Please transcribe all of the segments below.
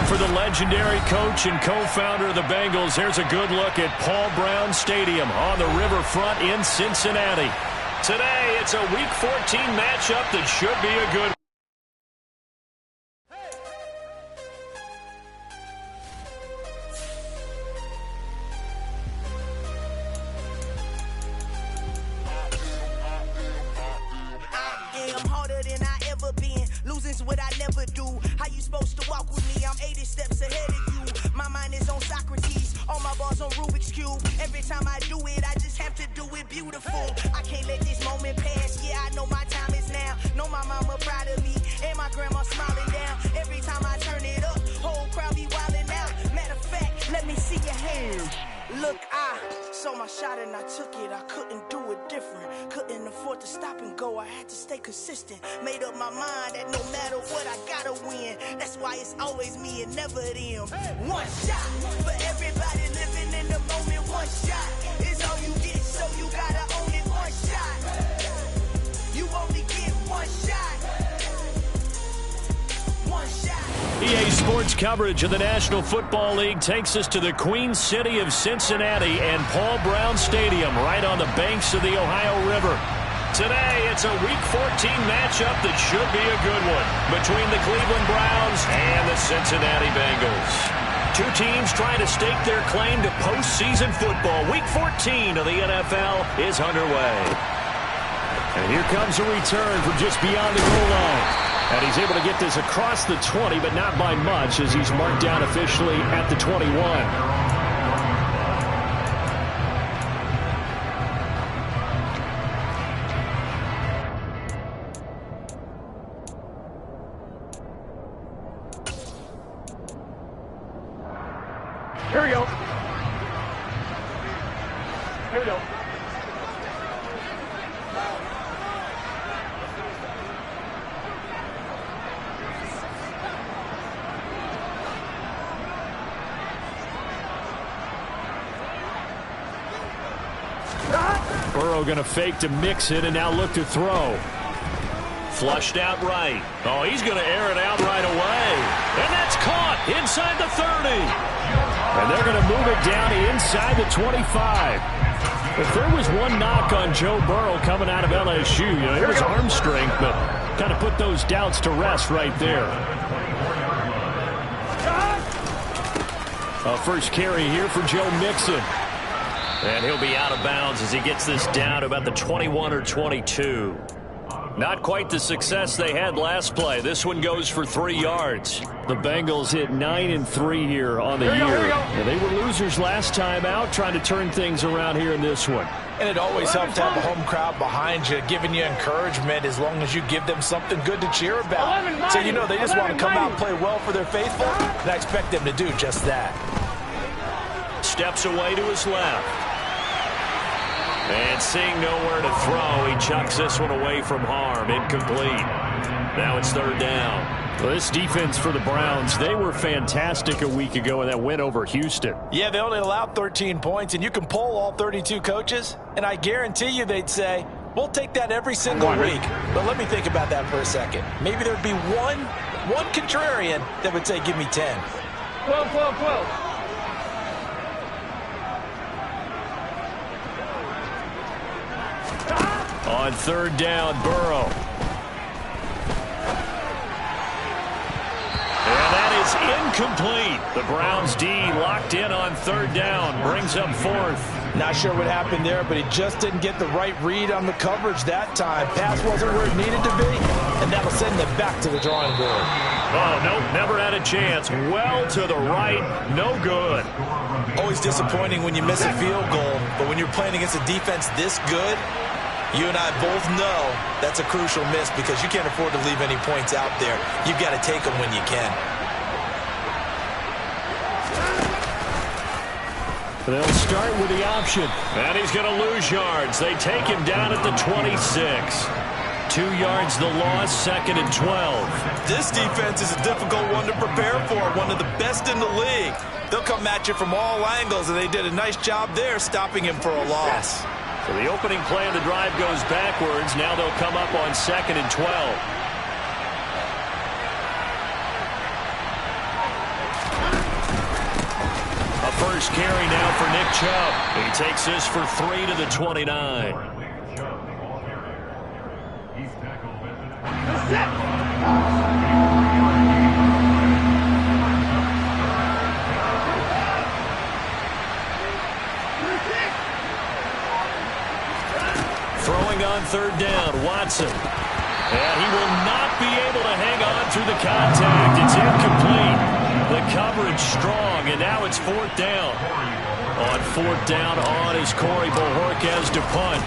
for the legendary coach and co-founder of the Bengals. Here's a good look at Paul Brown Stadium on the riverfront in Cincinnati. Today, it's a Week 14 matchup that should be a good one. Losing's what I never do. How you supposed to walk with me? I'm 80 steps ahead of you. My mind is on Socrates. All my balls on Rubik's Cube. Every time I do it, I just have to do it beautiful. I can't let this moment pass. Yeah, I know my time is now. Know my mama proud of me. And my grandma smiling down. Every time I turn it up, whole crowd be wilding out. Matter of fact, let me see your hands. Look, I saw my shot and I took it. I couldn't do it different. Couldn't afford to stop and go. I had to stay consistent. Made up my mind that no matter what, I gotta win. That's why it's always me and never them. One shot for everybody living in the moment. One shot is all you get, so you gotta own it. One shot. You only get one shot. One shot. EA Sports coverage of the National Football League takes us to the Queen City of Cincinnati and Paul Brown Stadium right on the banks of the Ohio River. Today, it's a Week 14 matchup that should be a good one between the Cleveland Browns and the Cincinnati Bengals. Two teams trying to stake their claim to postseason football. Week 14 of the NFL is underway. And here comes a return from just beyond the goal line. And he's able to get this across the 20, but not by much as he's marked down officially at the 21. Here we go. Here we go. Burrow going to fake to mix it and now look to throw. Flushed out right. Oh, he's going to air it out right away. And that's caught inside the 30. And they're going to move it down inside the 25. If there was one knock on Joe Burrow coming out of LSU, it was arm strength, but kind of put those doubts to rest right there. First carry here for Joe Mixon. And he'll be out of bounds as he gets this down to about the 21 or 22. Not quite the success they had last play. This one goes for 3 yards. The Bengals hit 9-3 here on the year. And they were losers last time out, trying to turn things around here in this one. And it always helps to have a home crowd behind you, giving you encouragement as long as you give them something good to cheer about. So, they just want to come out and play well for their faithful, and I expect them to do just that. Steps away to his left. And seeing nowhere to throw, he chucks this one away from harm. Incomplete. Now it's third down. Well, this defense for the Browns, they were fantastic a week ago in that win over Houston. Yeah, they only allowed 13 points, and you can poll all 32 coaches, and I guarantee you they'd say, we'll take that every single week. But let me think about that for a second. Maybe there'd be one contrarian that would say, give me 10. 12. On third down, Burrow. And that is incomplete. The Browns D locked in on third down. Brings up fourth. Not sure what happened there, but he just didn't get the right read on the coverage that time. Pass wasn't where it needed to be, and that'll send them back to the drawing board. Oh, nope, never had a chance. Well to the right, no good. Always disappointing when you miss a field goal, but when you're playing against a defense this good, you and I both know that's a crucial miss because you can't afford to leave any points out there. You've got to take them when you can. They'll start with the option. And he's going to lose yards. They take him down at the 26. 2 yards the loss, second and 12. This defense is a difficult one to prepare for, one of the best in the league. They'll come at you from all angles, and they did a nice job there stopping him for a loss. So the opening play of the drive goes backwards. Now they'll come up on second and 12. first carry now for Nick Chubb. He takes this for 3 to the 29. Throwing on third down, Watson. And he will not be able to hang on through the contact. It's incomplete. The coverage strong, and now it's fourth down. On fourth down on is Corey Bojorquez to punt.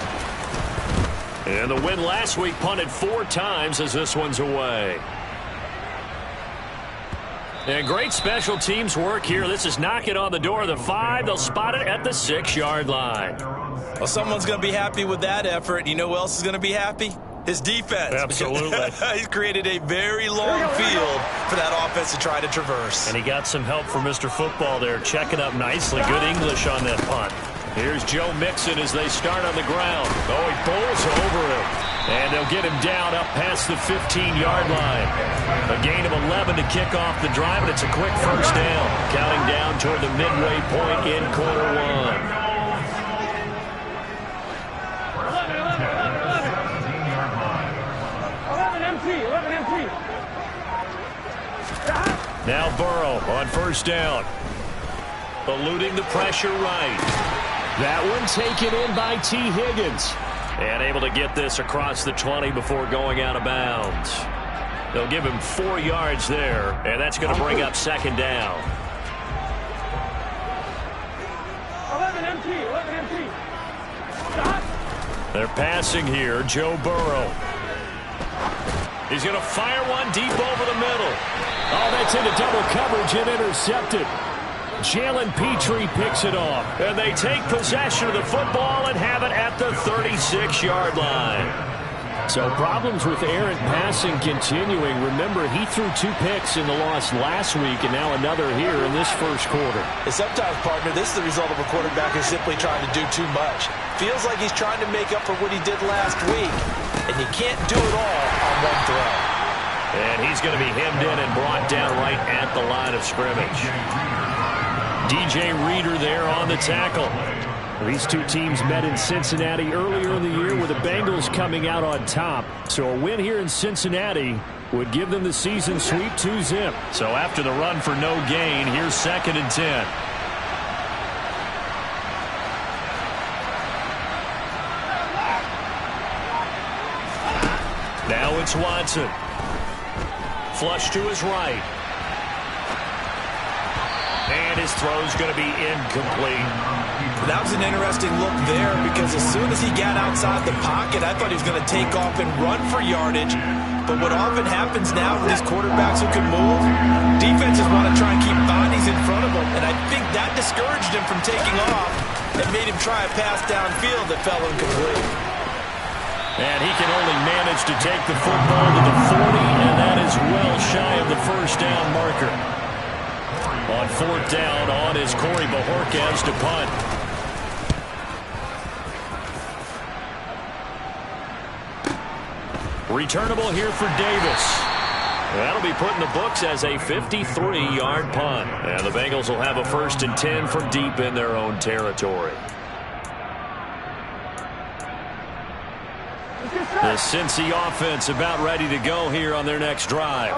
And the win last week punted 4 times as this one's away. And great special teams work here. This is knocking on the door of the 5. They'll spot it at the 6-yard line. Well, someone's going to be happy with that effort. You know who else is going to be happy? His defense. Absolutely. He's created a very long field for that offense to try to traverse. And he got some help from Mr. Football there, checking up nicely. Good English on that punt. Here's Joe Mixon as they start on the ground. Oh, he bowls over him. And they'll get him down up past the 15-yard line. A gain of 11 to kick off the drive, and it's a quick first down. Counting down toward the midway point in quarter one. 11 empty. Now Burrow on first down. Eluding the pressure right. That one taken in by T. Higgins. And able to get this across the 20 before going out of bounds. They'll give him 4 yards there, and that's going to bring up second down. 11 empty. Stop. They're passing here. Joe Burrow. He's going to fire one deep over the middle. Oh, that's into double coverage and intercepted. Jalen Petrie picks it off. And they take possession of the football and have it at the 36-yard line. So problems with errant passing continuing. Remember, he threw 2 picks in the loss last week and now another here in this first quarter. And sometimes, partner, this is the result of a quarterback who's simply trying to do too much. Feels like he's trying to make up for what he did last week. And you can't do it all on one throw. And he's going to be hemmed in and brought down right at the line of scrimmage. DJ Reader there on the tackle. These two teams met in Cincinnati earlier in the year with the Bengals coming out on top. So a win here in Cincinnati would give them the season sweep 2-zip. So after the run for no gain, here's 2nd and 10. Now it's Watson. Flush to his right. And his throw's going to be incomplete. That was an interesting look there because as soon as he got outside the pocket, I thought he was going to take off and run for yardage. But what often happens now with these quarterbacks who can move, defenses want to try and keep bodies in front of them. And I think that discouraged him from taking off and made him try a pass downfield that fell incomplete. And he can only manage to take the football to the 40, and that is well shy of the first down marker. On 4th down, on is Corey Bojorquez to punt. Returnable here for Davis. That'll be put in the books as a 53-yard punt. And the Bengals will have a 1st and 10 from deep in their own territory. The Cincy offense about ready to go here on their next drive.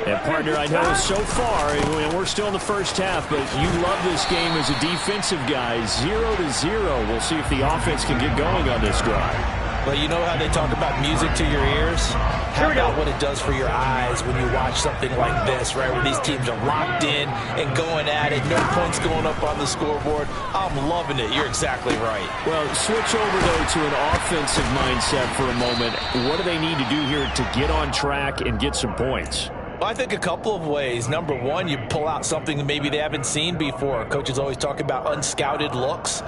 And, partner, I know so far, we're still in the first half, but you love this game as a defensive guy. 0-0. We'll see if the offense can get going on this drive. Well, you know how they talk about music to your ears? How about what it does for your eyes when you watch something like this, right, where these teams are locked in and going at it, no points going up on the scoreboard? I'm loving it. You're exactly right. Well, switch over, though, to an offensive mindset for a moment. What do they need to do here to get on track and get some points? Well, I think a couple of ways. Number one, you pull out something that maybe they haven't seen before. Coaches always talk about unscouted looks.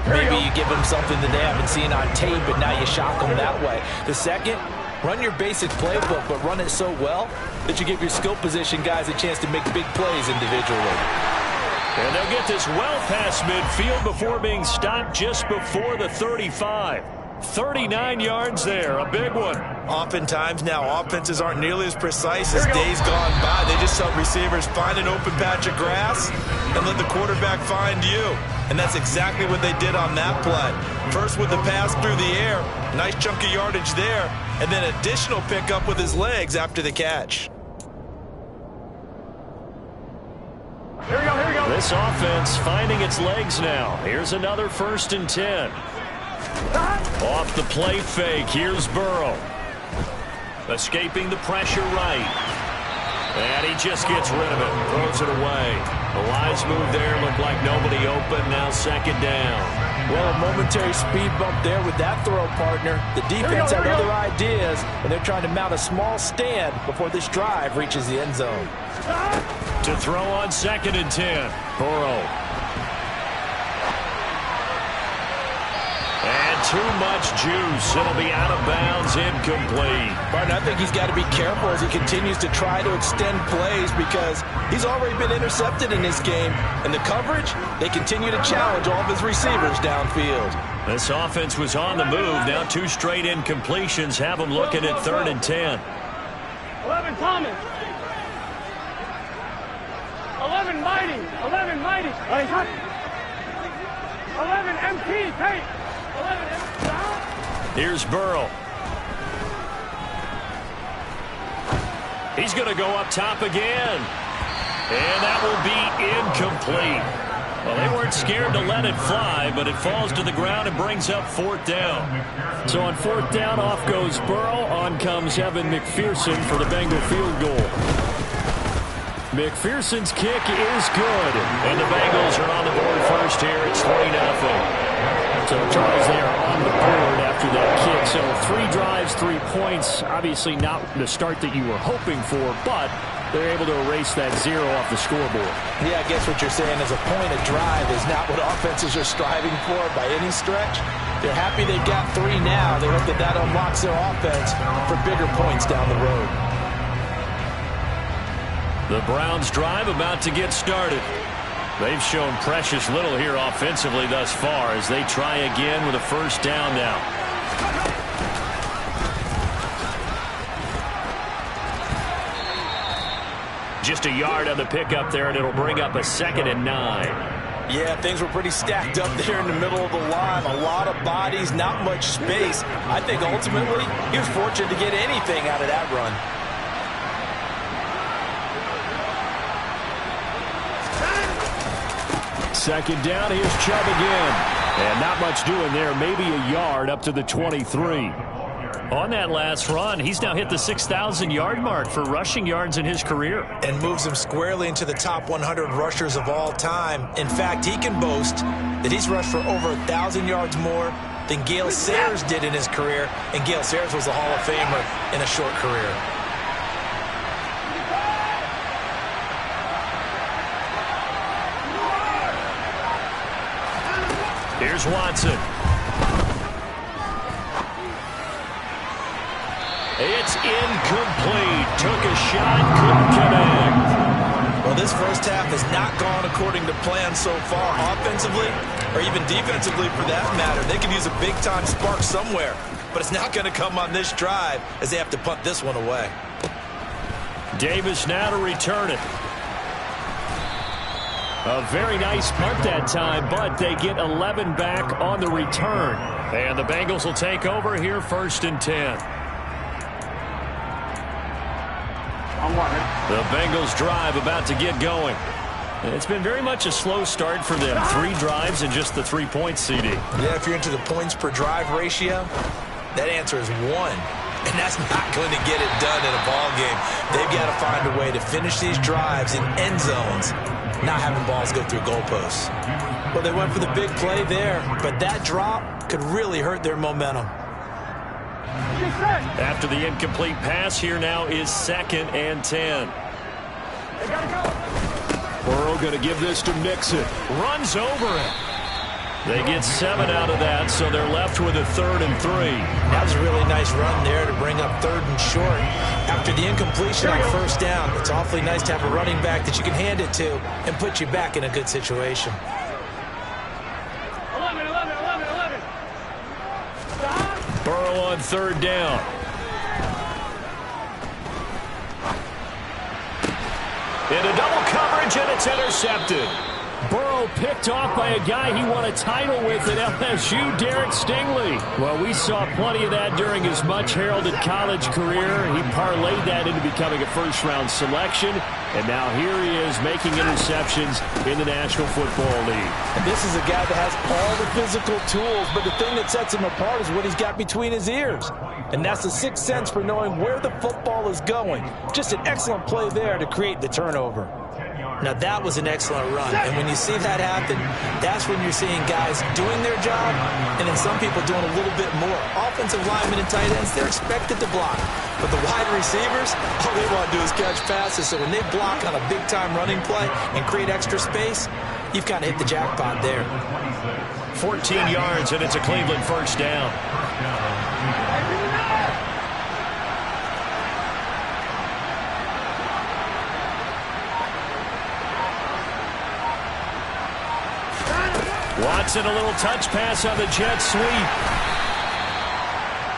Maybe you give them something that they haven't seen on tape, and now you shock them that way. The second, run your basic playbook, but run it so well that you give your skill position guys a chance to make big plays individually. And they'll get this well past midfield before being stopped just before the 35. 39 yards there, a big one. Oftentimes now, offenses aren't nearly as precise as days gone by. They just help receivers find an open patch of grass and let the quarterback find you. And that's exactly what they did on that play. First with the pass through the air, nice chunk of yardage there, and then additional pickup with his legs after the catch. Here we go, here we go. This offense finding its legs now. Here's another 1st and 10. Off the play fake, here's Burrow. Escaping the pressure right. And he just gets rid of it, throws it away. A wise move there, looked like nobody open, now 2nd down. Well, a momentary speed bump there with that throw, partner. The defense had other ideas, and they're trying to mount a small stand before this drive reaches the end zone. To throw on 2nd and 10, Burrow. And too much juice. It'll be out of bounds, incomplete. Martin, I think he's got to be careful as he continues to try to extend plays because he's already been intercepted in this game. And the coverage, they continue to challenge all of his receivers downfield. This offense was on the move. Now 2 straight incompletions have them looking at 3rd and 10. 11 Thomas. 11 Mighty. 11 Mighty. 11 MT. Tate. 11 MT. Here's Burrow. He's going to go up top again. And that will be incomplete. Well, they weren't scared to let it fly, but it falls to the ground and brings up 4th down. So on 4th down, off goes Burrow. On comes Evan McPherson for the Bengal field goal. McPherson's kick is good. And the Bengals are on the board first here. It's 3-0. So Charles, they are on the board after that kick. So 3 drives, 3 points. Obviously not the start that you were hoping for, but they're able to erase that 0 off the scoreboard. Yeah, I guess what you're saying is a point a drive is not what offenses are striving for by any stretch. They're happy they've got 3 now. They hope that that unlocks their offense for bigger points down the road. The Browns drive about to get started. They've shown precious little here offensively thus far as they try again with a 1st down now. Just a yard on the pickup there, and it'll bring up a 2nd and 9. Yeah, things were pretty stacked up there in the middle of the line. A lot of bodies, not much space. I think ultimately he was fortunate to get anything out of that run. Second down, here's Chubb again. And not much doing there, maybe a yard up to the 23. On that last run, he's now hit the 6,000-yard mark for rushing yards in his career. And moves him squarely into the top 100 rushers of all time. In fact, he can boast that he's rushed for over 1,000 yards more than Gale Sayers did in his career. And Gale Sayers was a Hall of Famer in a short career. Here's Watson. It's incomplete. Took a shot, couldn't connect. Well, this first half has not gone according to plan so far. Offensively, or even defensively for that matter, they could use a big-time spark somewhere. But it's not going to come on this drive as they have to punt this one away. Davis now to return it. A very nice punt that time, but they get 11 back on the return. And the Bengals will take over here 1st and 10. The Bengals drive about to get going. It's been very much a slow start for them. 3 drives and just the 3 points, CD. Yeah, if you're into the points per drive ratio, that answer is 1. And that's not going to get it done in a ball game. They've got to find a way to finish these drives in end zones, not having balls go through goalposts. Well, they went for the big play there, but that drop could really hurt their momentum. After the incomplete pass, here now is 2nd and 10. Burrow going to give this to Mixon. Runs over it. They get 7 out of that, so they're left with a 3rd and 3. That was a really nice run there to bring up 3rd and short. After the incompletion on 1st down, it's awfully nice to have a running back that you can hand it to and put you back in a good situation. 11. Stop. on third down. Into double coverage, and it's intercepted. Burrow picked off by a guy he won a title with at LSU, Derek Stingley. Well, we saw plenty of that during his much-heralded college career. He parlayed that into becoming a first-round selection, and now here he is making interceptions in the National Football League. And this is a guy that has all the physical tools, but the thing that sets him apart is what he's got between his ears. And that's the sixth sense for knowing where the football is going. Just an excellent play there to create the turnover. Now, that was an excellent run. And when you see that happen, that's when you're seeing guys doing their job and then some people doing a little bit more. Offensive linemen and tight ends, they're expected to block. But the wide receivers, all they want to do is catch passes. So when they block on a big-time running play and create extra space, you've kind of hit the jackpot there. 14 yards, and it's a Cleveland first down. Watson, a little touch pass on the jet sweep.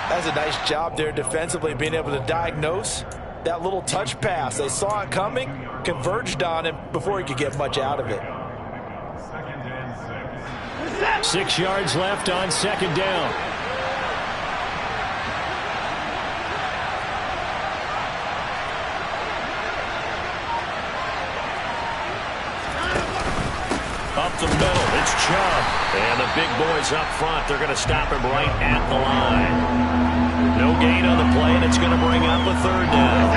That's a nice job there defensively, being able to diagnose that little touch pass. They saw it coming, converged on him before he could get much out of it. 6 yards left on second down. Up the middle, it's Chubb. And the big boys up front, they're going to stop him right at the line. No gain on the play, and it's going to bring up a third down.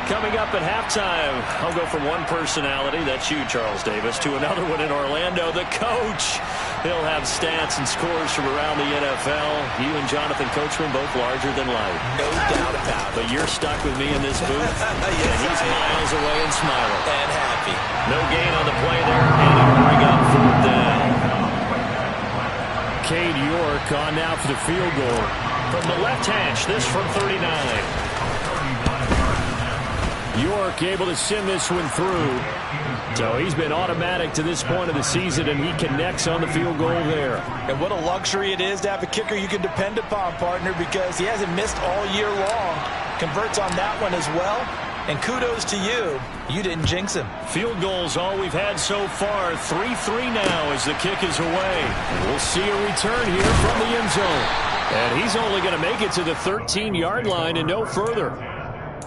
Coming up at halftime, I'll go from one personality, that's you, Charles Davis, to another one in Orlando, the coach. He'll have stats and scores from around the NFL. You and Jonathan Coachman both larger than life. No doubt about it. But you're stuck with me in this booth. Yes, and he's miles away and smiling. And happy. No gain on the play there, and he'll bring up fourth down. Cade York on now for the field goal. From the left hash, this from 39. York able to send this one through. So he's been automatic to this point of the season, and he connects on the field goal there. And what a luxury it is to have a kicker you can depend upon, partner, because he hasn't missed all year long. Converts on that one as well. And kudos to you. You didn't jinx him. Field goals all we've had so far. 3-3 now as the kick is away. We'll see a return here from the end zone. And he's only going to make it to the 13-yard line and no further.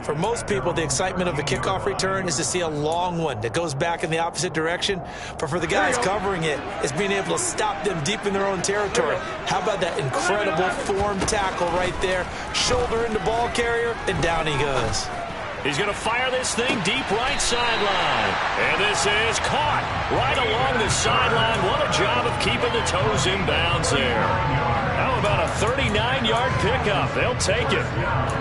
For most people, the excitement of a kickoff return is to see a long one that goes back in the opposite direction. But for the guys covering it, it's being able to stop them deep in their own territory. How about that incredible form tackle right there? Shoulder into ball carrier, and down he goes. He's going to fire this thing deep right sideline. And this is caught right along the sideline. What a job of keeping the toes in bounds there. How about a 39-yard pickup? They'll take it.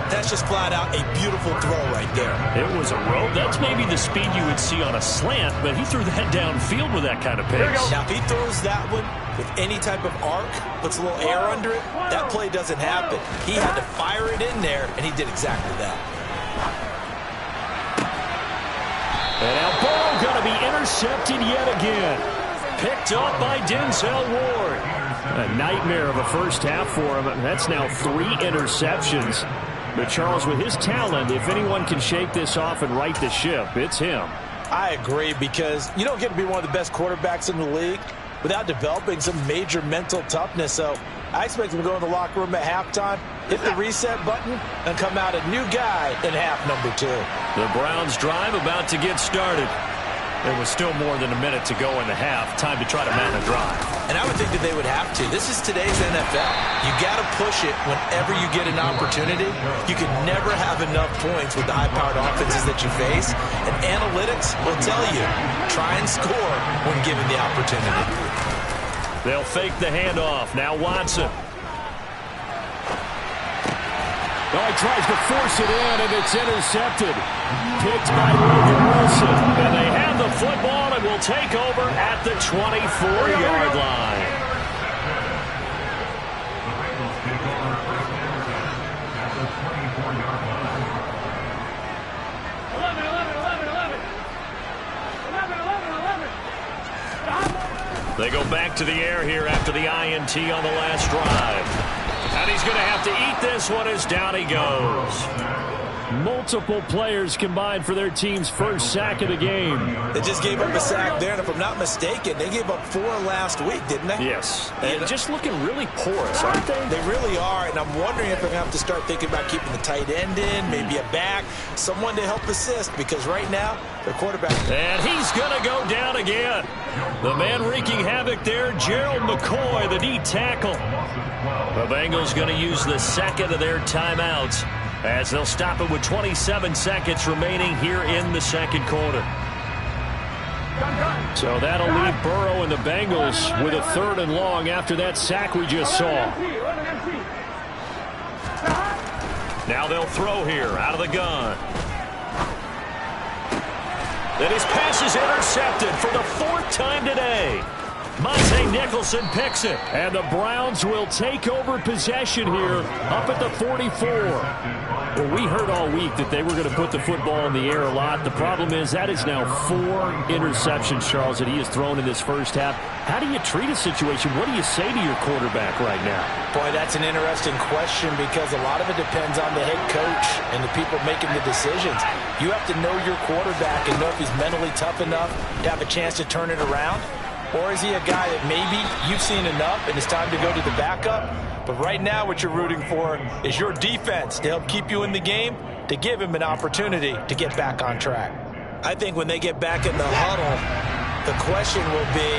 That's just flat out a beautiful throw right there. It was a rope. That's maybe the speed you would see on a slant, but he threw that downfield with that kind of pace. Now, if he throws that one with any type of arc, puts a little air under it, that play doesn't happen. He had to fire it in there, and he did exactly that. And now Burrow going to be intercepted yet again. Picked up by Denzel Ward. A nightmare of a first half for him. That's now 3 interceptions. But Charles, with his talent, if anyone can shake this off and right the ship, it's him. I agree, because you don't get to be one of the best quarterbacks in the league without developing some major mental toughness. So I expect him to go in the locker room at halftime, hit the reset button, and come out a new guy in half number 2. The Browns drive about to get started. There was still more than a minute to go in the half. Time to try to mount a drive. And I would think that they would have to. This is today's NFL. You got to push it whenever you get an opportunity. You can never have enough points with the high-powered offenses that you face. And analytics will tell you, try and score when given the opportunity. They'll fake the handoff. Now Watson. Oh, he tries to force it in, and it's intercepted. Picked by Logan Wilson. And they have the football and will take over at the 24-yard line. They They go back to the air here after the INT on the last drive. And he's going to have to eat this one as down he goes. Multiple players combined for their team's first sack of the game. They just gave up a sack there, and if I'm not mistaken, they gave up 4 last week, didn't they? Yes. And just looking really porous, aren't they? They really are, and I'm wondering if they're going to have to start thinking about keeping the tight end in, maybe a back, someone to help assist, because right now, their quarterback. And he's going to go down again. The man wreaking havoc there, Gerald McCoy, the D tackle. The Bengals going to use the second of their timeouts, as they'll stop it with 27 seconds remaining here in the second quarter. So that'll leave Burrow and the Bengals with a 3rd and long after that sack we just saw. Now they'll throw here out of the gun. And his pass is intercepted for the 4th time today. Monte Nicholson picks it. And the Browns will take over possession here up at the 44. Well, we heard all week that they were going to put the football in the air a lot. The problem is that is now 4 interceptions, Charles, that he has thrown in this first half. How do you treat a situation? What do you say to your quarterback right now? Boy, that's an interesting question, because a lot of it depends on the head coach and the people making the decisions. You have to know your quarterback and know if he's mentally tough enough to have a chance to turn it around. Or is he a guy that maybe you've seen enough and it's time to go to the backup? But right now what you're rooting for is your defense to help keep you in the game, to give him an opportunity to get back on track. I think when they get back in the huddle, the question will be,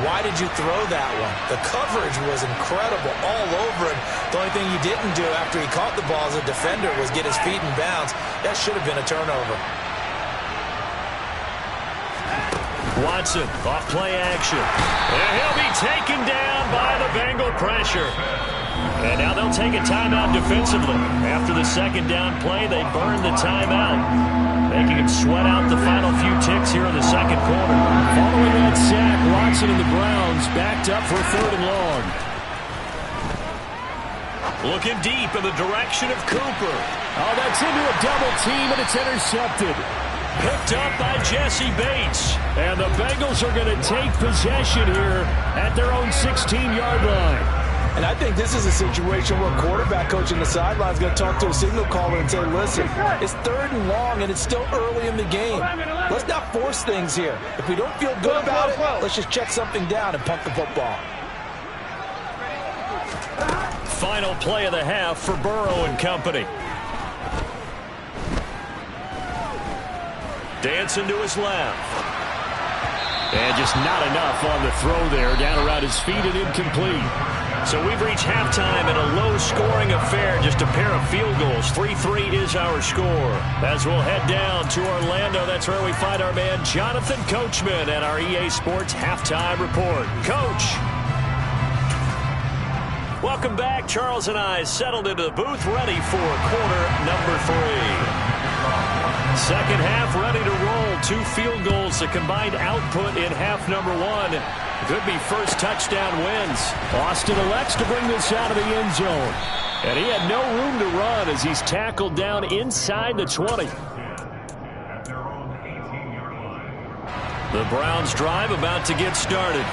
why did you throw that one? The coverage was incredible all over him. The only thing you didn't do after he caught the ball as a defender was get his feet in bounds. That should have been a turnover. Watson, off play action. And he'll be taken down by the Bengal pressure. And now they'll take a timeout defensively. After the second down play, they burn the timeout, making him sweat out the final few ticks here in the second quarter. Following that sack, Watson and the Browns backed up for 3rd and long. Looking deep in the direction of Cooper. Oh, that's into a double team, and it's intercepted. Picked up by Jesse Bates. And the Bengals are going to take possession here at their own 16-yard line. And I think this is a situation where a quarterback coach in the sideline is going to talk to a signal caller and say, listen, it's 3rd and long and it's still early in the game. Let's not force things here. If we don't feel good about it, let's just check something down and punt the football. Final play of the half for Burrow and company. Dancing to his left. And just not enough on the throw there. Down around his feet and incomplete. So we've reached halftime in a low-scoring affair. Just a pair of field goals. 3-3 is our score. As we'll head down to Orlando, that's where we find our man Jonathan Coachman at our EA Sports Halftime Report. Coach. Welcome back. Charles and I settled into the booth, ready for quarter number 3. Second half ready to roll. 2 field goals, the combined output in half number 1. Could be first touchdown wins. Austin elects to bring this out of the end zone. And he had no room to run as he's tackled down inside the 20. The Browns drive about to get started.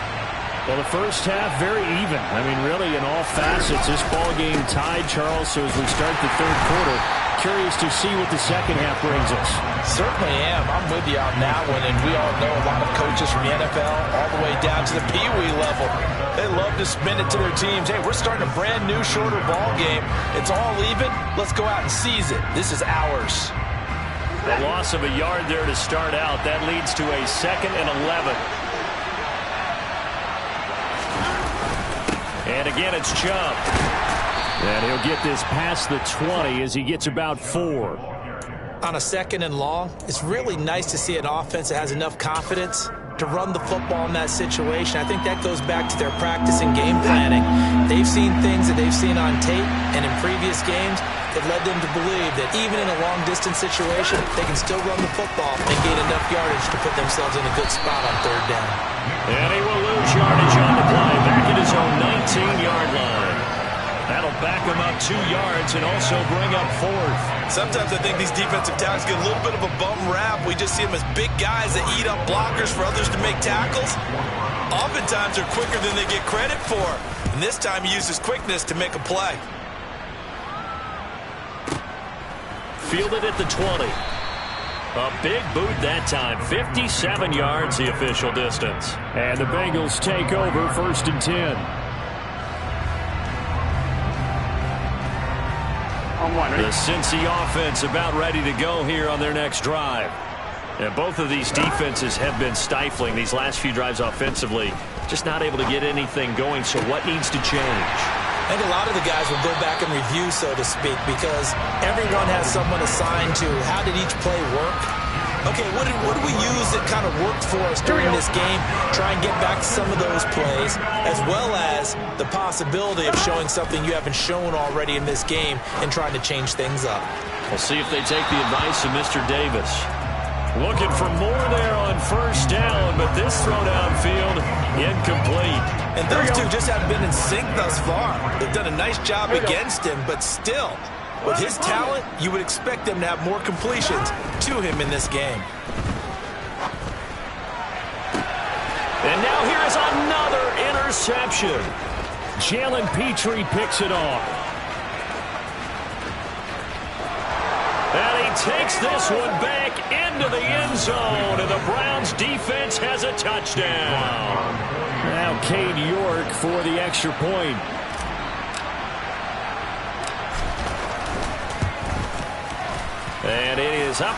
Well, the first half, very even. I mean, really, in all facets, this ball game tied, Charles. So as we start the 3rd quarter, curious to see what the second half brings us. Certainly am. I'm with you on that one. And we all know a lot of coaches from the NFL all the way down to the Pee-wee level. They love to spin it to their teams. Hey, we're starting a brand new, shorter ball game. It's all even. Let's go out and seize it. This is ours. The loss of a yard there to start out. That leads to a 2nd and 11. And again, it's Chubb. And he'll get this past the 20 as he gets about 4. On a 2nd and long, it's really nice to see an offense that has enough confidence to run the football in that situation. I think that goes back to their practice and game planning. They've seen things that they've seen on tape and in previous games that led them to believe that even in a long-distance situation, they can still run the football and gain enough yardage to put themselves in a good spot on 3rd down. And he will lose yardage on the play back at his own 19-yard line. That'll back them up 2 yards and also bring up 4th. Sometimes I think these defensive tackles get a little bit of a bum rap. We just see them as big guys that eat up blockers for others to make tackles. Oftentimes they're quicker than they get credit for. And this time he uses quickness to make a play. Fielded at the 20. A big boot that time. 57 yards the official distance. And the Bengals take over 1st and 10. The Cincy offense about ready to go here on their next drive. And both of these defenses have been stifling these last few drives offensively. Just not able to get anything going, so what needs to change? I think a lot of the guys will go back and review, so to speak, because everyone has someone assigned to how did each play work. Okay, what did we use that kind of worked for us during this game? Try and get back to some of those plays, as well as the possibility of showing something you haven't shown already in this game and trying to change things up. We'll see if they take the advice of Mr. Davis. Looking for more there on 1st down, but this throw downfield incomplete. And those two just haven't been in sync thus far. They've done a nice job against him, but still, with his talent, you would expect them to have more completions to him in this game. And now here is another interception. Jalen Petrie picks it off. And he takes this one back into the end zone, and the Browns defense has a touchdown. Now Cade York for the extra point. And it is up.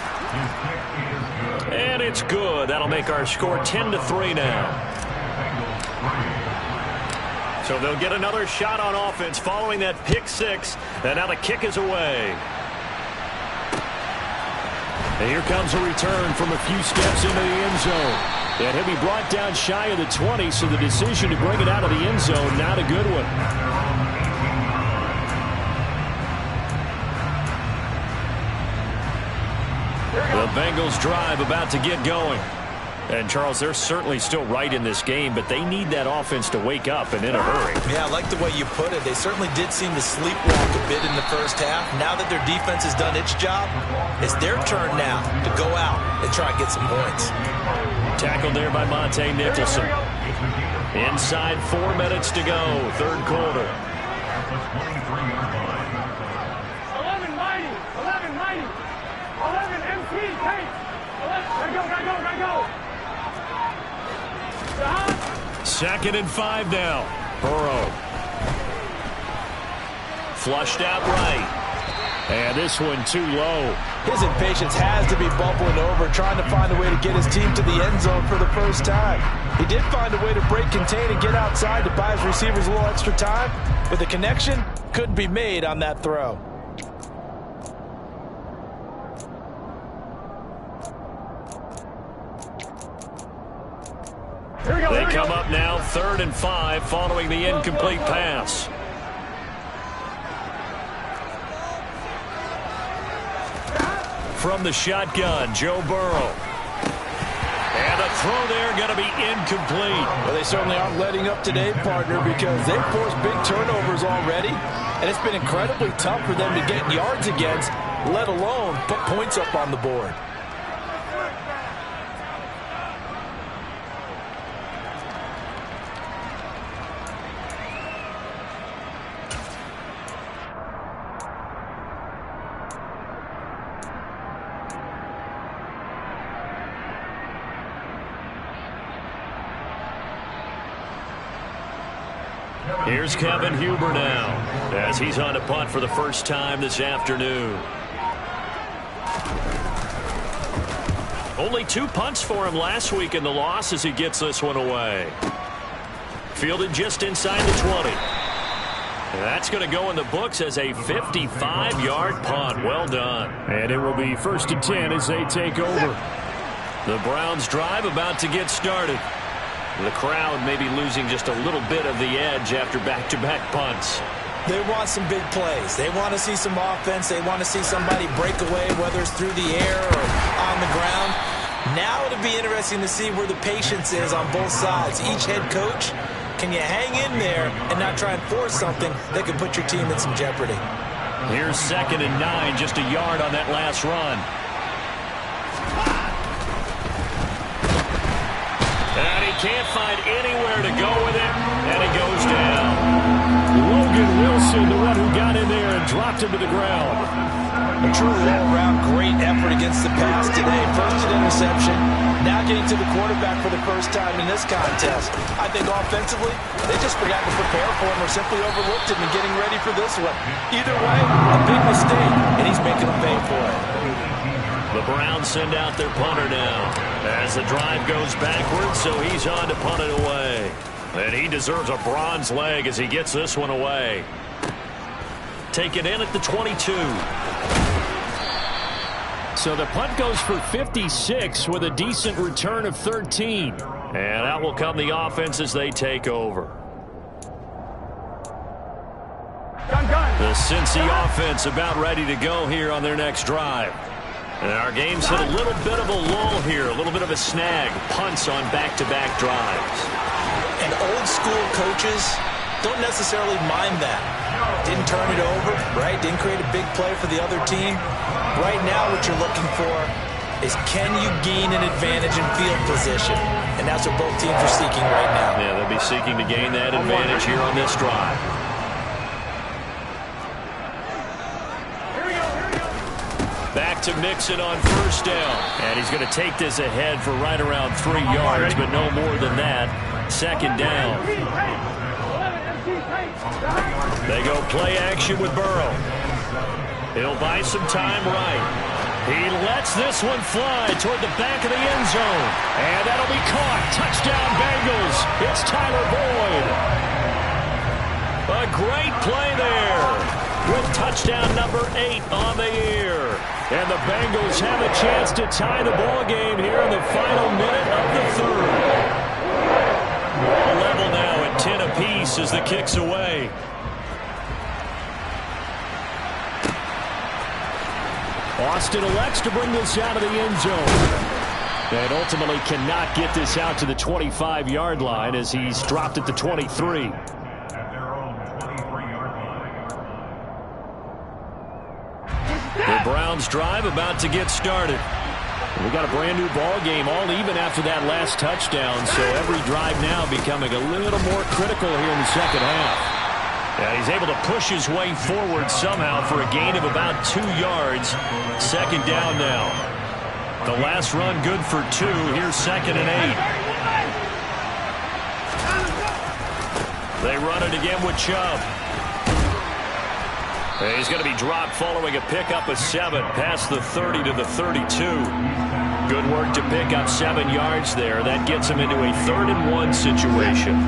And it's good. That'll make our score 10-3 now. So they'll get another shot on offense following that pick 6. And now the kick is away. And here comes a return from a few steps into the end zone. And he'll be brought down shy of the 20, so the decision to bring it out of the end zone, not a good one. The Bengals drive about to get going. And, Charles, they're certainly still right in this game, but they need that offense to wake up and in a hurry. Yeah, I like the way you put it. They certainly did seem to sleepwalk a bit in the first half. Now that their defense has done its job, it's their turn now to go out and try and get some points. Tackled there by Monte Nicholson. Inside 4 minutes to go, 3rd quarter. 11 mighty, 11 mighty, 11 MP, take. Gotta go. 2nd and 5 now. Burrow. Flushed out right. And this one too low. His impatience has to be bubbling over, trying to find a way to get his team to the end zone for the first time. He did find a way to break contain and get outside to buy his receivers a little extra time, but the connection couldn't be made on that throw. They come up now 3rd and 5 following the incomplete pass. From the shotgun, Joe Burrow. And a throw there going to be incomplete. Well, they certainly aren't letting up today, partner, because they've forced big turnovers already, and it's been incredibly tough for them to get yards against, let alone put points up on the board. Here's Kevin Huber now, as he's on to punt for the first time this afternoon. Only 2 punts for him last week in the loss as he gets this one away. Fielded just inside the 20. And that's going to go in the books as a 55-yard punt. Well done. And it will be 1st and 10 as they take over. The Browns drive about to get started. The crowd may be losing just a little bit of the edge after back-to-back punts. They want some big plays. They want to see some offense. They want to see somebody break away, whether it's through the air or on the ground. Now it'll be interesting to see where the patience is on both sides. Each head coach Can you hang in there and not try and force something that could put your team in some jeopardy? Here's 2nd and 9, just a yard on that last run. And he can't find anywhere to go with it, and he goes down. Logan Wilson, the one who got in there and dropped him to the ground. A true all-around great effort against the pass today. First interception, now getting to the quarterback for the first time in this contest. I think offensively, they just forgot to prepare for him or simply overlooked him in getting ready for this one. Either way, a big mistake, and he's making them pay for it. The Browns send out their punter now as the drive goes backwards, so he's on to punt it away. And he deserves a bronze leg as he gets this one away. Taken in at the 22. So the punt goes for 56 with a decent return of 13. And out will come the offense as they take over. The Cincy offense about ready to go here on their next drive. And our game's hit a little bit of a lull here, a little bit of a snag. Punts on back-to-back drives. And old school coaches don't necessarily mind that. Didn't turn it over, right? Didn't create a big play for the other team. Right now what you're looking for is can you gain an advantage in field position? And that's what both teams are seeking right now. Yeah, they'll be seeking to gain that advantage here on this drive. Back to Mixon on first down. And he's going to take this ahead for right around 3 yards, but no more than that. 2nd down. They go play action with Burrow. He'll buy some time right. He lets this one fly toward the back of the end zone. And that'll be caught. Touchdown Bengals. It's Tyler Boyd. A great play there with touchdown number 8 on the year. And the Bengals have a chance to tie the ball game here in the final minute of the 3rd. All level now at 10 apiece as the kick's away. Austin elects to bring this out of the end zone. And ultimately cannot get this out to the 25-yard line as he's dropped at the 23. The Browns drive about to get started. We got a brand new ball game, all even after that last touchdown, so every drive now becoming a little more critical here in the second half. Yeah, he's able to push his way forward somehow for a gain of about 2 yards. 2nd down now. The last run good for 2. Here's 2nd and 8. They run it again with Chubb. And he's going to be dropped following a pickup of 7 past the 30 to the 32. Good work to pick up 7 yards there. That gets him into a 3rd and 1 situation.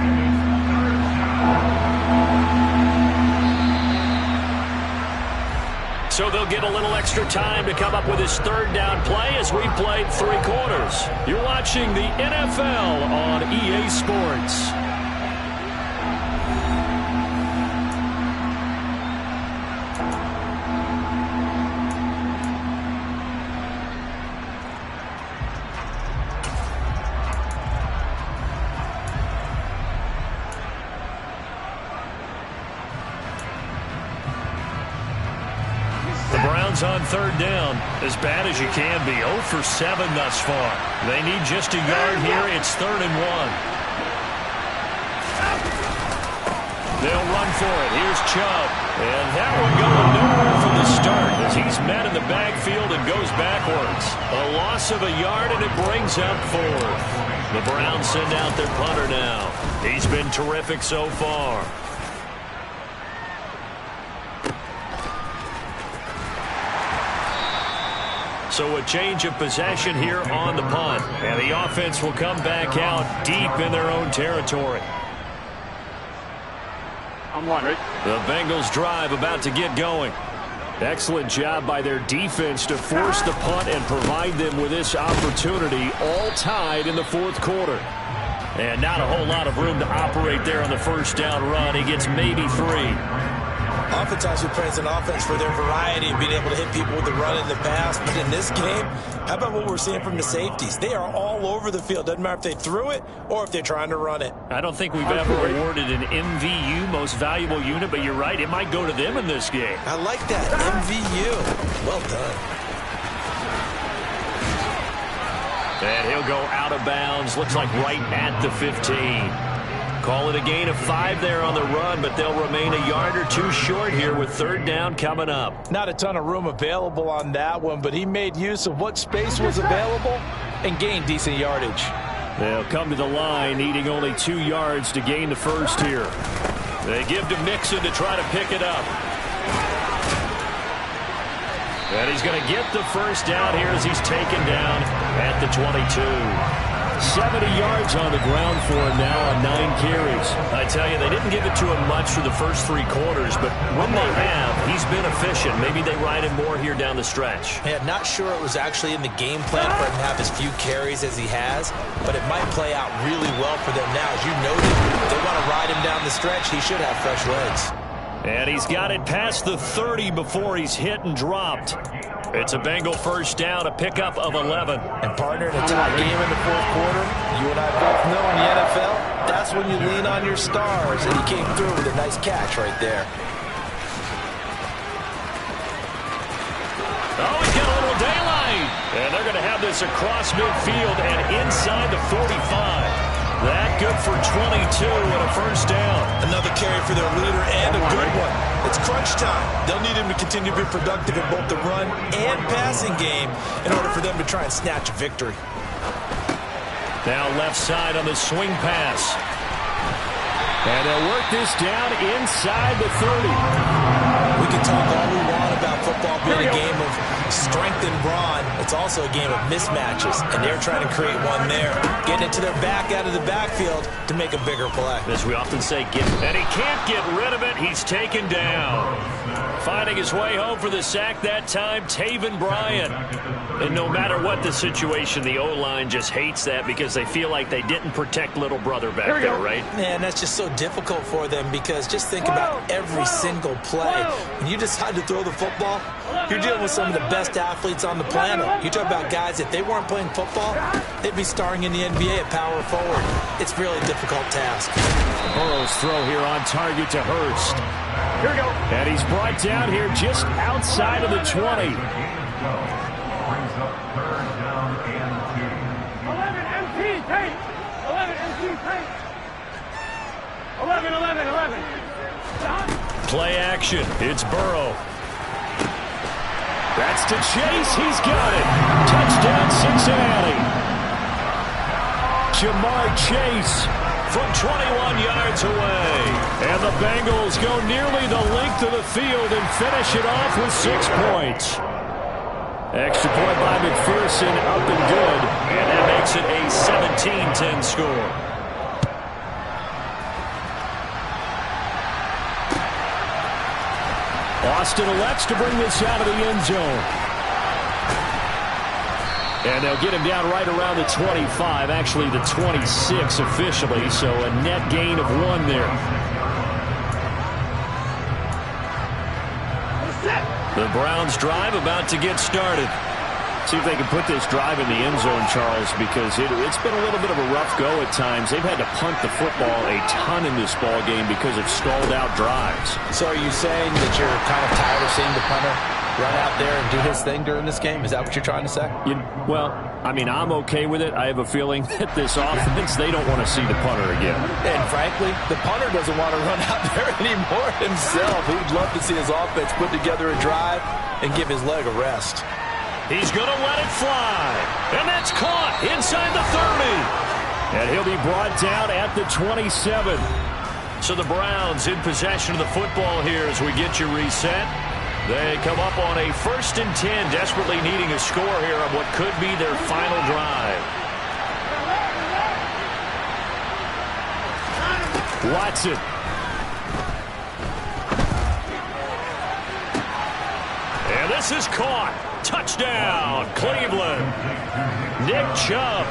So they'll get a little extra time to come up with his 3rd down play as we played 3 quarters. You're watching the NFL on EA Sports. On 3rd down, as bad as you can be. 0 for 7 thus far. They need just a yard here. It's 3rd and 1. They'll run for it. Here's Chubb. And that one going nowhere from the start as he's met in the backfield and goes backwards. A loss of a yard, and it brings up 4th. The Browns send out their punter now. He's been terrific so far. So a change of possession here on the punt. And the offense will come back out deep in their own territory. I'm one, right? The Bengals drive about to get going. Excellent job by their defense to force the punt and provide them with this opportunity, all tied in the 4th quarter. And not a whole lot of room to operate there on the 1st down run. He gets maybe 3. Oftentimes we praise an offense for their variety and being able to hit people with the run in the pass. But in this game, how about what we're seeing from the safeties? They are all over the field. Doesn't matter if they threw it or if they're trying to run it. I don't think we've ever awarded an MVU, most valuable unit, but you're right. It might go to them in this game. I like that. MVU. Well done. And he'll go out of bounds. Looks like right at the 15. Call it a gain of 5 there on the run, but they'll remain a yard or two short here with third down coming up. Not a ton of room available on that one, but he made use of what space was available and gained decent yardage. They'll come to the line, needing only 2 yards to gain the first here. They give to Mixon to try to pick it up. And he's going to get the first down here as he's taken down at the 22. 70 yards on the ground for him now on 9 carries. I tell you, they didn't give it to him much for the first 3 quarters, but when they have, he's been efficient. Maybe they ride him more here down the stretch. Yeah, not sure it was actually in the game plan for him to have as few carries as he has, but it might play out really well for them now. As you noted, if they want to ride him down the stretch, he should have fresh legs. And he's got it past the 30 before he's hit and dropped. It's a Bengal first down, a pickup of 11. And partner, in a tight game in the fourth quarter, you and I both know in the NFL, that's when you lean on your stars, and he came through with a nice catch right there. Oh, he's got a little daylight. And they're going to have this across midfield and inside the 45. That good for 22 and a first down. Another carry for their leader and a good one. It's crunch time. They'll need him to continue to be productive in both the run and passing game in order for them to try and snatch a victory. Now left side on the swing pass. And they'll work this down inside the 30. We can talk all we want about football being a game of strength and brawn. It's also a game of mismatches, and they're trying to create one there. Getting it to their back out of the backfield to make a bigger play. As we often say, and he can't get rid of it. He's taken down. Finding his way home for the sack that time, Taven Bryan. And no matter what the situation, the O-line just hates that because they feel like they didn't protect little brother back there, right? Man, that's just so difficult for them because just think about every single play. When you decide to throw the football, you're dealing with some of the best athletes on the planet. You talk about guys, if they weren't playing football, they'd be starring in the NBA at power forward. It's a really difficult task. Burrow's throw here on target to Hurst. Here we go. And he's brought down here just outside of the 20. 11 MT tape. 11 MT tape. 11. Play action. It's Burrow. That's to Chase. He's got it. Touchdown, Cincinnati. Jamar Chase from 21 yards away. And the Bengals go nearly the length of the field and finish it off with 6 points. Extra point by McPherson, up and good. And that makes it a 17-10 score. Austin elects to bring this out of the end zone. And they'll get him down right around the 25, actually the 26 officially, so a net gain of 1 there. The Browns drive about to get started. See if they can put this drive in the end zone, Charles, because it's been a little bit of a rough go at times. They've had to punt the football a ton in this ball game because of stalled-out drives. So are you saying that you're kind of tired of seeing the punter run out there and do his thing during this game? Is that what you're trying to say? Well, I mean, I'm okay with it. I have a feeling that this offense, they don't want to see the punter again. And frankly, the punter doesn't want to run out there anymore himself. He would love to see his offense put together a drive and give his leg a rest. He's going to let it fly. And that's caught inside the 30. And he'll be brought down at the 27. So the Browns in possession of the football here as we get you reset. They come up on a 1st and 10, desperately needing a score here on what could be their final drive. Watson. And this is caught. Touchdown, Cleveland. Nick Chubb,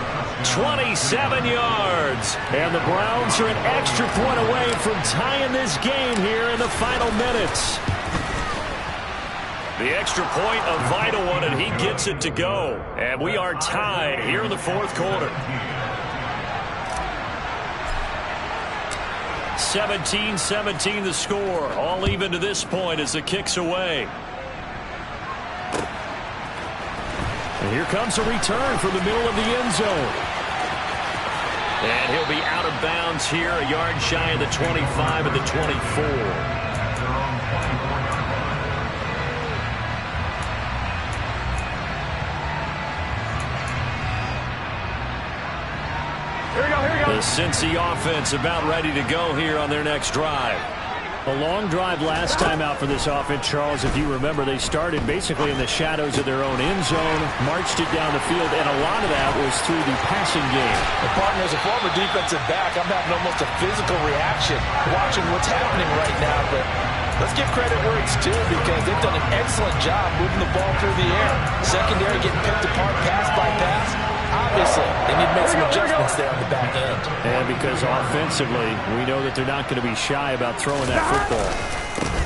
27 yards. And the Browns are an extra point away from tying this game here in the final minutes. The extra point, a vital one, and he gets it to go. And we are tied here in the fourth quarter. 17-17 the score. All even to this point as the kick's away. And here comes a return from the middle of the end zone. And he'll be out of bounds here, a yard shy of the 25 and the 24. The Cincy offense about ready to go here on their next drive. A long drive last time out for this offense, Charles. If you remember, they started basically in the shadows of their own end zone, marched it down the field, and a lot of that was through the passing game. The partner, as a former defensive back, I'm having almost a physical reaction watching what's happening right now. But let's give credit where it's due because they've done an excellent job moving the ball through the air. Secondary getting picked apart pass by pass. Obviously, they need to make some adjustments there on the back end. And because offensively, we know that they're not going to be shy about throwing that football.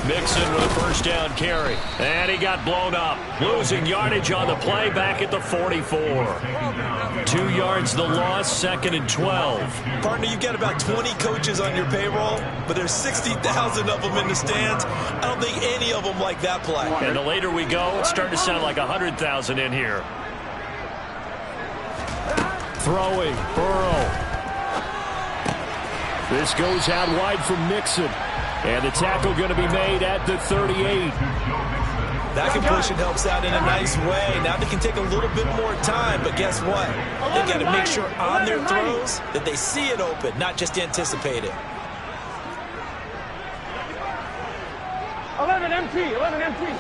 Mixon with a first down carry. And he got blown up. Losing yardage on the play back at the 44. 2 yards the loss, 2nd and 12. Partner, you've got about 20 coaches on your payroll, but there's 60,000 of them in the stands. I don't think any of them like that play. And the later we go, it's starting to sound like 100,000 in here. Throwing, Burrow. This goes out wide from Mixon. And the tackle going to be made at the 38. That completion helps out in a nice way. Now they can take a little bit more time, but guess what? They've got to make sure on their throws that they see it open, not just anticipate it. 11 empty, 11 empty.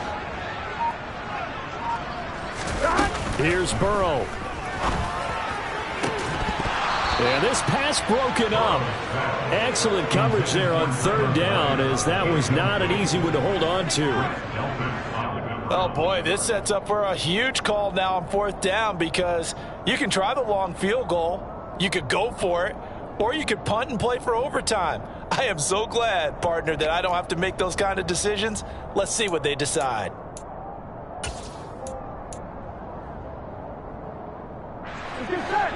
Here's Burrow. And this pass broken up. Excellent coverage there on 3rd down, as that was not an easy one to hold on to. Oh, boy, this sets up for a huge call now on 4th down because you can try the long field goal, you could go for it, or you could punt and play for overtime. I am so glad, partner, that I don't have to make those kind of decisions. Let's see what they decide. Get set.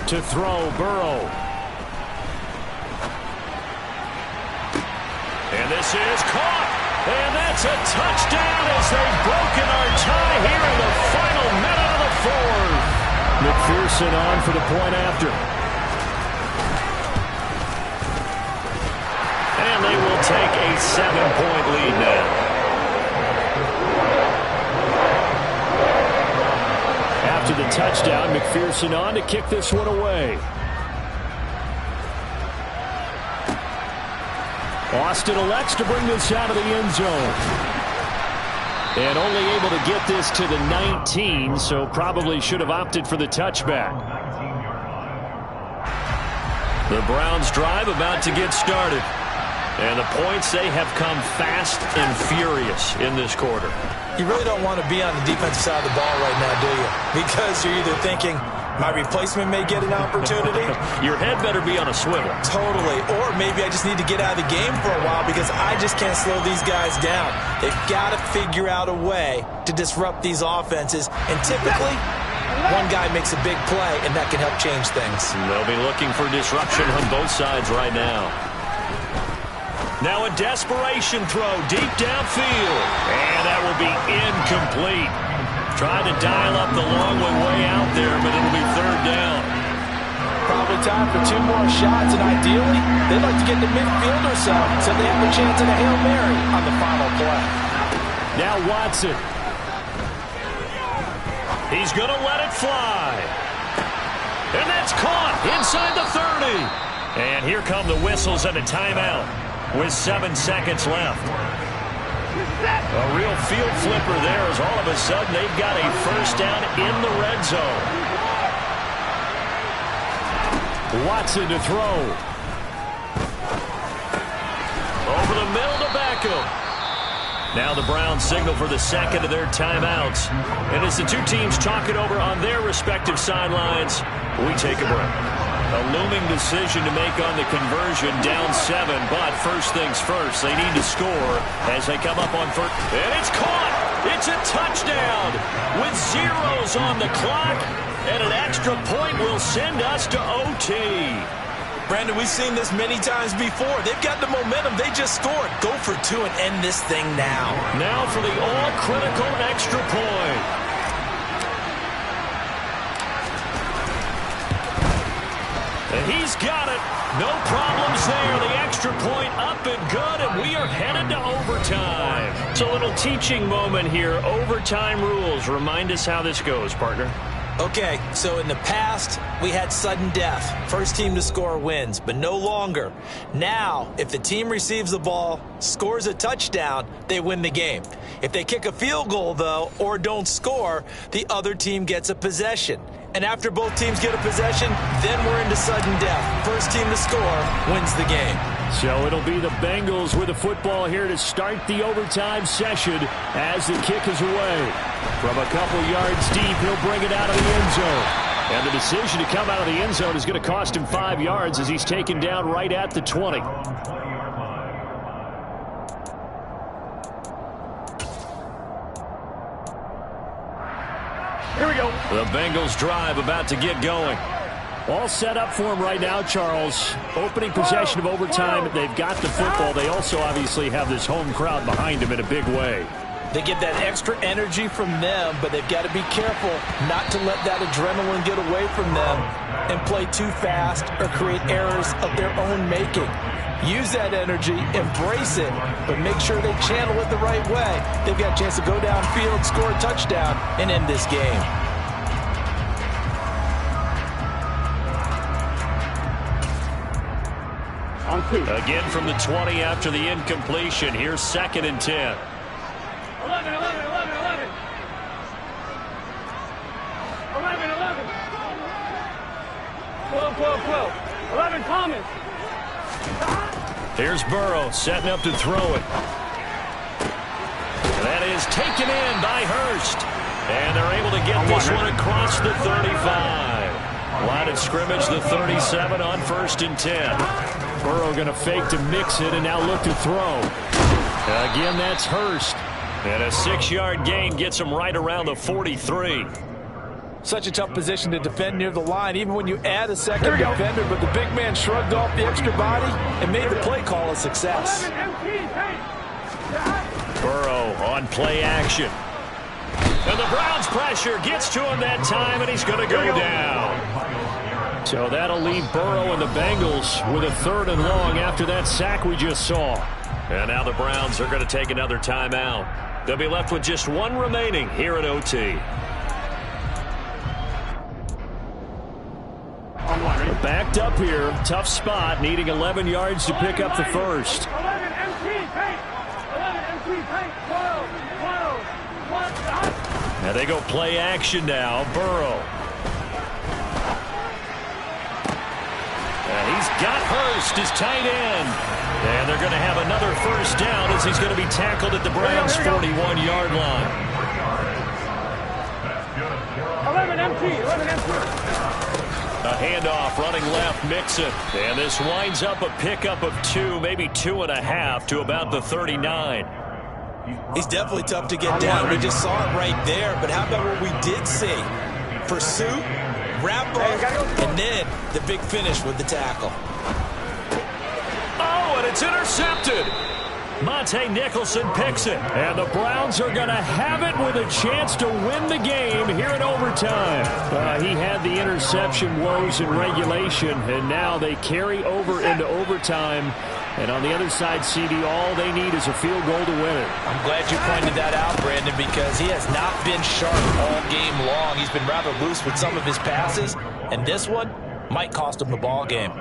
To throw, Burrow. And this is caught. And that's a touchdown as they've broken our tie here in the final minute of the 4th. McPherson on for the point after. And they will take a 7-point lead now. After the touchdown, McPherson on to kick this one away. Austin elects to bring this out of the end zone. And only able to get this to the 19, so probably should have opted for the touchback. The Browns drive about to get started. And the points, they have come fast and furious in this quarter. You really don't want to be on the defensive side of the ball right now, do you? Because you're either thinking, my replacement may get an opportunity. Your head better be on a swivel. Totally. Or maybe I just need to get out of the game for a while because I just can't slow these guys down. They've got to figure out a way to disrupt these offenses. And typically, one guy makes a big play, and that can help change things. They'll be looking for disruption on both sides right now. Now a desperation throw deep downfield. And that will be incomplete. Tried to dial up the long one way out there, but it'll be 3rd down. Probably time for 2 more shots, and ideally, they'd like to get to midfield or so they have a chance at a Hail Mary on the final play. Now Watson. He's going to let it fly. And that's caught inside the 30. And here come the whistles and a timeout with 7 seconds left. A real field flipper there as all of a sudden they've got a first down in the red zone. Watson to throw. Over the middle to Beckham. Now the Browns signal for the second of their timeouts. And as the two teams talk it over on their respective sidelines, we take a break. A looming decision to make on the conversion, down 7. But first things first, they need to score as they come up on first. And it's caught! It's a touchdown with zeros on the clock. And an extra point will send us to OT. Brandon, we've seen this many times before. They've got the momentum. They just scored. Go for 2 and end this thing now. Now for the all-critical extra point. And he's got it. No problems there. The extra point up and good, and we are headed to overtime. It's a little teaching moment here. Overtime rules. Remind us how this goes, partner. Okay, so in the past, we had sudden death. First team to score wins, but no longer. Now, if the team receives the ball, scores a touchdown, they win the game. If they kick a field goal, though, or don't score, the other team gets a possession. And after both teams get a possession, then we're into sudden death. First team to score wins the game. So it'll be the Bengals with the football here to start the overtime session as the kick is away. From a couple yards deep, he'll bring it out of the end zone. And the decision to come out of the end zone is going to cost him 5 yards as he's taken down right at the 20. Here we go. The Bengals drive about to get going. All set up for him right now, Charles. Opening possession of overtime. They've got the football. They also obviously have this home crowd behind them in a big way. They get that extra energy from them, but they've got to be careful not to let that adrenaline get away from them and play too fast or create errors of their own making. Use that energy, embrace it, but make sure they channel it the right way. They've got a chance to go downfield, score a touchdown, and end this game. Again from the 20 after the incompletion. Here's 2nd and 10. 11. 12. 11 Thomas. Here's Burrow setting up to throw it. And that is taken in by Hurst. And they're able to get this one across the 35. Line of scrimmage, the 37 on 1st and 10. Burrow going to fake to mix it and now look to throw. Again, that's Hurst. And a 6-yard gain gets him right around the 43. Such a tough position to defend near the line, even when you add a second defender, but the big man shrugged off the extra body and made the play call a success. Burrow on play action. And the Browns pressure gets to him that time, and he's going to go down. So that'll leave Burrow and the Bengals with a 3rd and long after that sack we just saw. And now the Browns are going to take another timeout. They'll be left with just one remaining here at OT. Backed up here, tough spot, needing 11 yards to pick up the first. 11 MC tank. 11 MC tank. 12. Now they go play action now. Burrow. And he's got Hurst, his tight end. And they're going to have another first down as he's going to be tackled at the Browns' 41-yard line. 11 MC. A handoff running left, Mixon. And this winds up a pickup of 2, maybe 2.5 to about the 39. He's definitely tough to get down. We just saw it right there. But how about what we did see? Pursuit, wrap up, and then the big finish with the tackle. Oh, and it's intercepted. Monte Nicholson picks it. And the Browns are going to have it with a chance to win the game here in overtime. He had the interception woes in regulation, and now they carry over into overtime. And on the other side, CD, all they need is a field goal to win it. I'm glad you pointed that out, Brandon, because he has not been sharp all game long. He's been rather loose with some of his passes, and this one might cost him the ball game.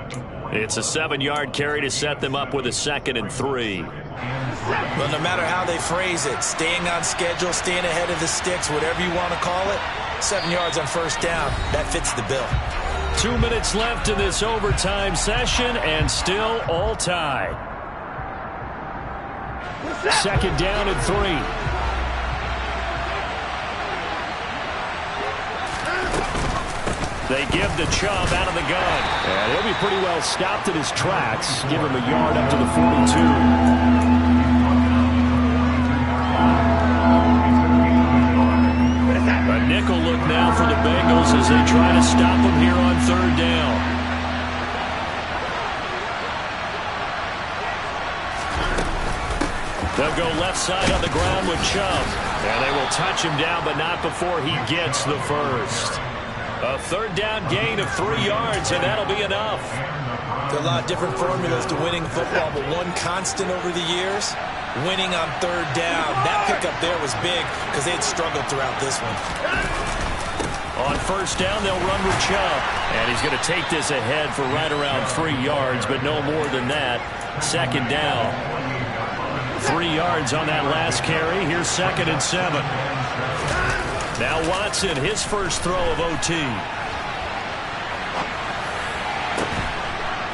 It's a 7-yard carry to set them up with a 2nd and 3. Well, no matter how they phrase it, staying on schedule, staying ahead of the sticks, whatever you want to call it, 7 yards on first down, that fits the bill. 2 minutes left in this overtime session, and still all tied. Second down and 3. They give the Chubb out of the gun. And he'll be pretty well stopped in his tracks. Give him a yard up to the 42. A nickel look now for the Bengals as they try to stop him here on third down. They'll go left side on the ground with Chubb. And they will touch him down, but not before he gets the first. A third down gain of 3 yards, and that'll be enough. There are a lot of different formulas to winning football, but one constant over the years, winning on third down. That pickup there was big because they had struggled throughout this one. On first down, they'll run with Chubb. And he's going to take this ahead for right around 3 yards, but no more than that. Second down. 3 yards on that last carry. Here's 2nd and 7. Now Watson, his first throw of OT.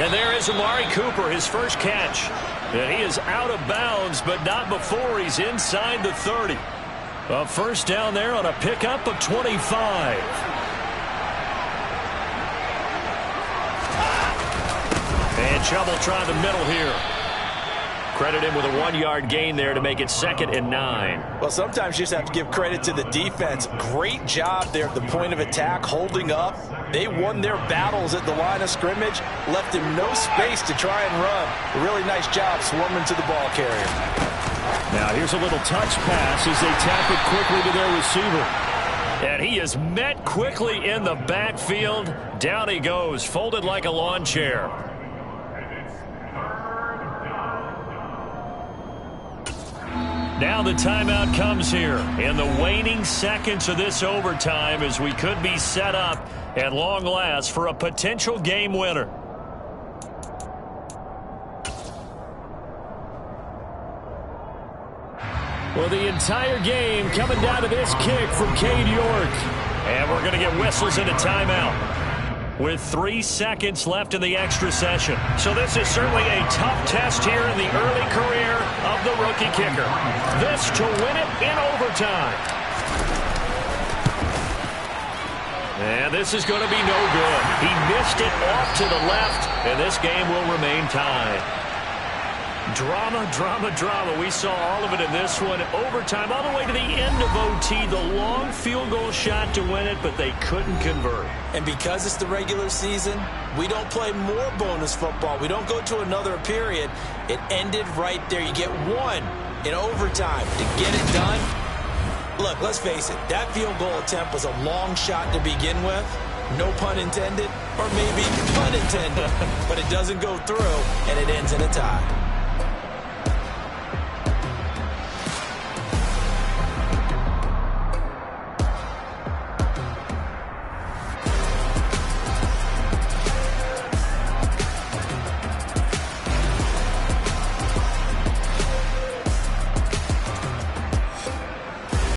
And there is Amari Cooper, his first catch. And he is out of bounds, but not before he's inside the 30. A first down there on a pickup of 25. And Chubb will try the middle here. Credit him with a 1-yard gain there to make it 2nd and 9. Well, sometimes you just have to give credit to the defense. Great job there at the point of attack, holding up. They won their battles at the line of scrimmage, left him no space to try and run. A really nice job swarming to the ball carrier. Now here's a little touch pass as they tap it quickly to their receiver. And he is met quickly in the backfield. Down he goes, folded like a lawn chair. Now the timeout comes here in the waning seconds of this overtime as we could be set up at long last for a potential game winner. Well, the entire game coming down to this kick from Cade York. And we're going to get whistles and a timeout with 3 seconds left in the extra session. So this is certainly a tough test here in the early career of the rookie kicker. This to win it in overtime. And this is going to be no good. He missed it off to the left, and this game will remain tied. Drama, drama, drama. We saw all of it in this one. Overtime, all the way to the end of OT. The long field goal shot to win it, but they couldn't convert. And because it's the regular season, we don't play more bonus football. We don't go to another period. It ended right there. You get one in overtime to get it done. Look, let's face it. That field goal attempt was a long shot to begin with. No pun intended, or maybe pun intended. But it doesn't go through, and it ends in a tie.